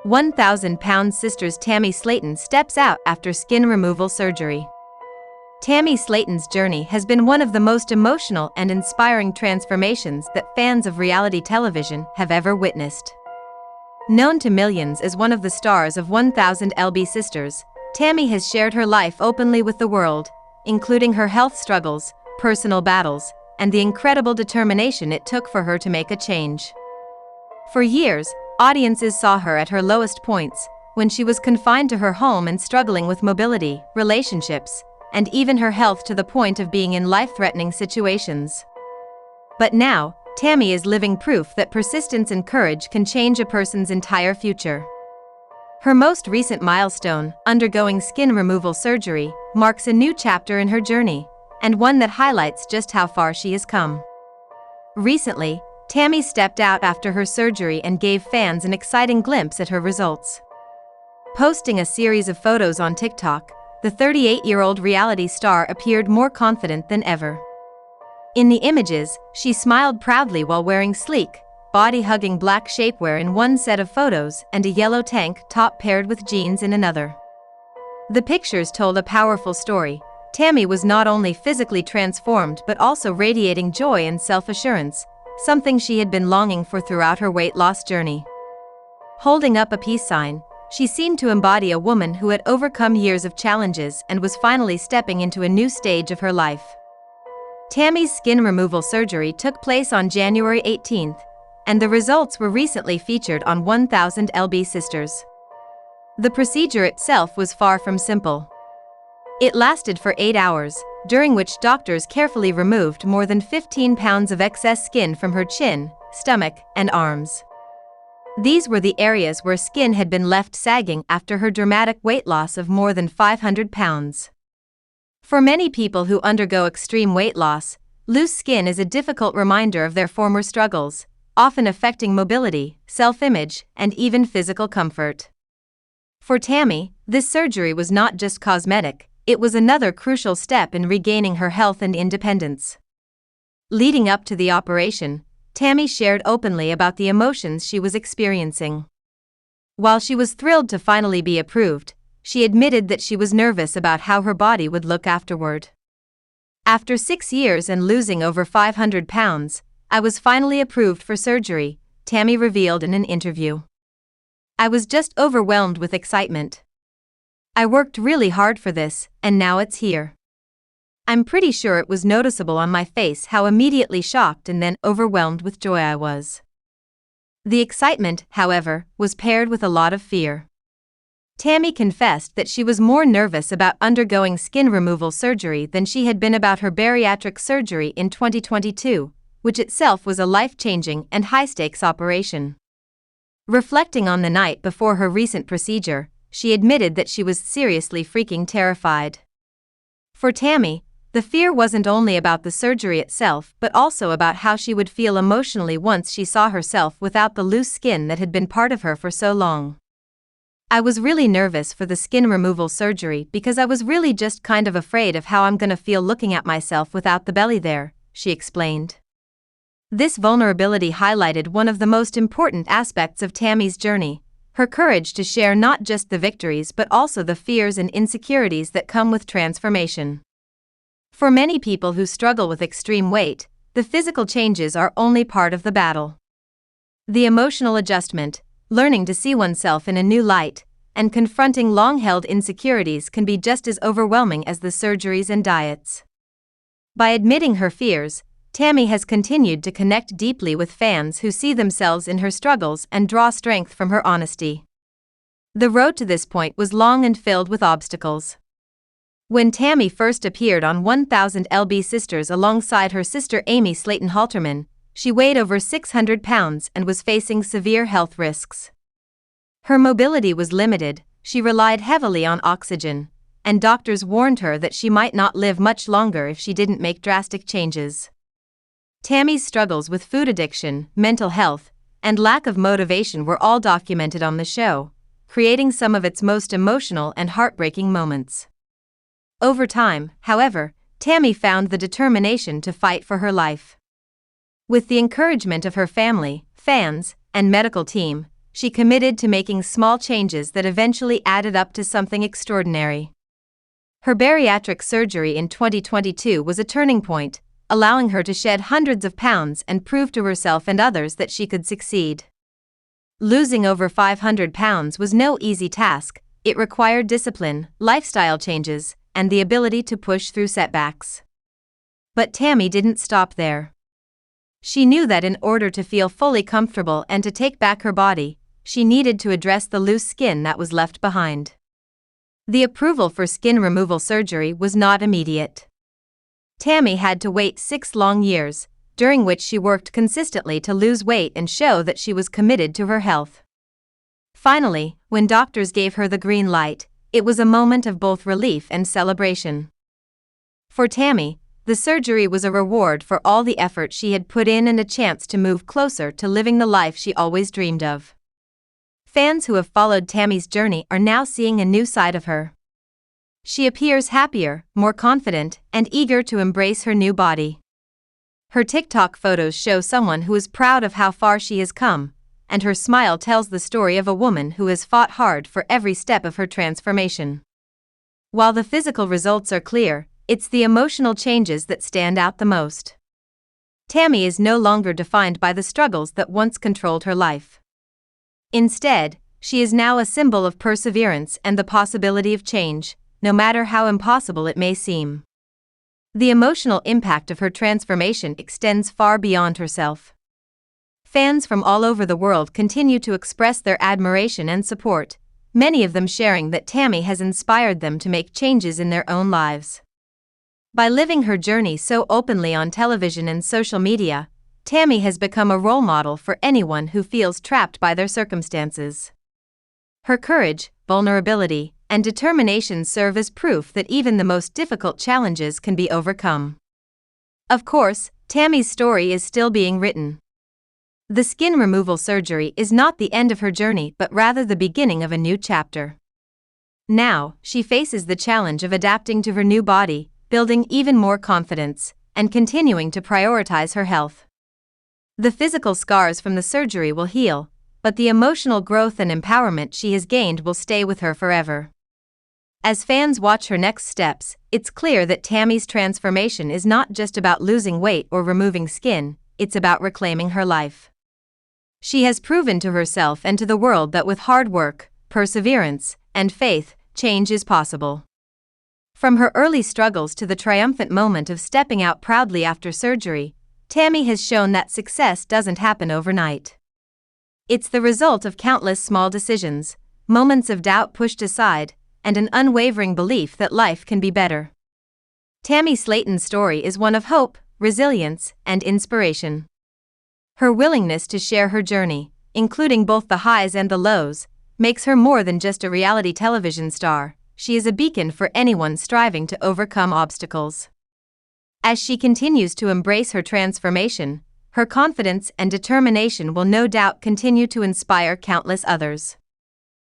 1,000-pound sisters Tammy Slaton steps out after skin removal surgery. Tammy Slaton's journey has been one of the most emotional and inspiring transformations that fans of reality television have ever witnessed. Known to millions as one of the stars of 1,000 lb Sisters, Tammy has shared her life openly with the world, including her health struggles, personal battles, and the incredible determination it took for her to make a change. For years, audiences saw her at her lowest points, when she was confined to her home and struggling with mobility, relationships, and even her health to the point of being in life-threatening situations. But now, Tammy is living proof that persistence and courage can change a person's entire future. Her most recent milestone, undergoing skin removal surgery, marks a new chapter in her journey, and one that highlights just how far she has come. Recently, Tammy stepped out after her surgery and gave fans an exciting glimpse at her results. Posting a series of photos on TikTok, the 38-year-old reality star appeared more confident than ever. In the images, she smiled proudly while wearing sleek, body-hugging black shapewear in one set of photos and a yellow tank top paired with jeans in another. The pictures told a powerful story. Tammy was not only physically transformed but also radiating joy and self-assurance, something she had been longing for throughout her weight loss journey. Holding up a peace sign, she seemed to embody a woman who had overcome years of challenges and was finally stepping into a new stage of her life. Tammy's skin removal surgery took place on January 18th, and the results were recently featured on 1,000 lb Sisters. The procedure itself was far from simple. It lasted for 8 hours, during which doctors carefully removed more than 15 pounds of excess skin from her chin, stomach, and arms. These were the areas where skin had been left sagging after her dramatic weight loss of more than 500 pounds. For many people who undergo extreme weight loss, loose skin is a difficult reminder of their former struggles, often affecting mobility, self-image, and even physical comfort. For Tammy, this surgery was not just cosmetic, it was another crucial step in regaining her health and independence. Leading up to the operation, Tammy shared openly about the emotions she was experiencing. While she was thrilled to finally be approved, she admitted that she was nervous about how her body would look afterward. "After 6 years and losing over 500 pounds, I was finally approved for surgery," Tammy revealed in an interview. "I was just overwhelmed with excitement. I worked really hard for this, and now it's here. I'm pretty sure it was noticeable on my face how immediately shocked and then overwhelmed with joy I was." The excitement, however, was paired with a lot of fear. Tammy confessed that she was more nervous about undergoing skin removal surgery than she had been about her bariatric surgery in 2022, which itself was a life-changing and high-stakes operation. Reflecting on the night before her recent procedure, she admitted that she was seriously freaking terrified. For Tammy, the fear wasn't only about the surgery itself but also about how she would feel emotionally once she saw herself without the loose skin that had been part of her for so long. "I was really nervous for the skin removal surgery because I was really just kind of afraid of how I'm gonna feel looking at myself without the belly there," she explained. This vulnerability highlighted one of the most important aspects of Tammy's journey, her courage to share not just the victories but also the fears and insecurities that come with transformation. For many people who struggle with extreme weight, the physical changes are only part of the battle. The emotional adjustment, learning to see oneself in a new light, and confronting long-held insecurities can be just as overwhelming as the surgeries and diets. By admitting her fears, Tammy has continued to connect deeply with fans who see themselves in her struggles and draw strength from her honesty. The road to this point was long and filled with obstacles. When Tammy first appeared on 1,000 lb Sisters alongside her sister Amy Slaton Halterman, she weighed over 600 pounds and was facing severe health risks. Her mobility was limited, she relied heavily on oxygen, and doctors warned her that she might not live much longer if she didn't make drastic changes. Tammy's struggles with food addiction, mental health, and lack of motivation were all documented on the show, creating some of its most emotional and heartbreaking moments. Over time, however, Tammy found the determination to fight for her life. With the encouragement of her family, fans, and medical team, she committed to making small changes that eventually added up to something extraordinary. Her bariatric surgery in 2022 was a turning point, allowing her to shed hundreds of pounds and prove to herself and others that she could succeed. Losing over 500 pounds was no easy task. It required discipline, lifestyle changes, and the ability to push through setbacks. But Tammy didn't stop there. She knew that in order to feel fully comfortable and to take back her body, she needed to address the loose skin that was left behind. The approval for skin removal surgery was not immediate. Tammy had to wait 6 long years, during which she worked consistently to lose weight and show that she was committed to her health. Finally, when doctors gave her the green light, it was a moment of both relief and celebration. For Tammy, the surgery was a reward for all the effort she had put in and a chance to move closer to living the life she always dreamed of. Fans who have followed Tammy's journey are now seeing a new side of her. She appears happier, more confident, and eager to embrace her new body. Her TikTok photos show someone who is proud of how far she has come, and her smile tells the story of a woman who has fought hard for every step of her transformation. While the physical results are clear, it's the emotional changes that stand out the most. Tammy is no longer defined by the struggles that once controlled her life. Instead, she is now a symbol of perseverance and the possibility of change, no matter how impossible it may seem. The emotional impact of her transformation extends far beyond herself. Fans from all over the world continue to express their admiration and support, many of them sharing that Tammy has inspired them to make changes in their own lives. By living her journey so openly on television and social media, Tammy has become a role model for anyone who feels trapped by their circumstances. Her courage, vulnerability, and determination serve as proof that even the most difficult challenges can be overcome. Of course, Tammy's story is still being written. The skin removal surgery is not the end of her journey but rather the beginning of a new chapter. Now, she faces the challenge of adapting to her new body, building even more confidence, and continuing to prioritize her health. The physical scars from the surgery will heal, but the emotional growth and empowerment she has gained will stay with her forever. As fans watch her next steps, it's clear that Tammy's transformation is not just about losing weight or removing skin, it's about reclaiming her life. She has proven to herself and to the world that with hard work, perseverance, and faith, change is possible. From her early struggles to the triumphant moment of stepping out proudly after surgery, Tammy has shown that success doesn't happen overnight. It's the result of countless small decisions, moments of doubt pushed aside, and an unwavering belief that life can be better. Tammy Slaton's story is one of hope, resilience, and inspiration. Her willingness to share her journey, including both the highs and the lows, makes her more than just a reality television star. She is a beacon for anyone striving to overcome obstacles. As she continues to embrace her transformation, her confidence and determination will no doubt continue to inspire countless others.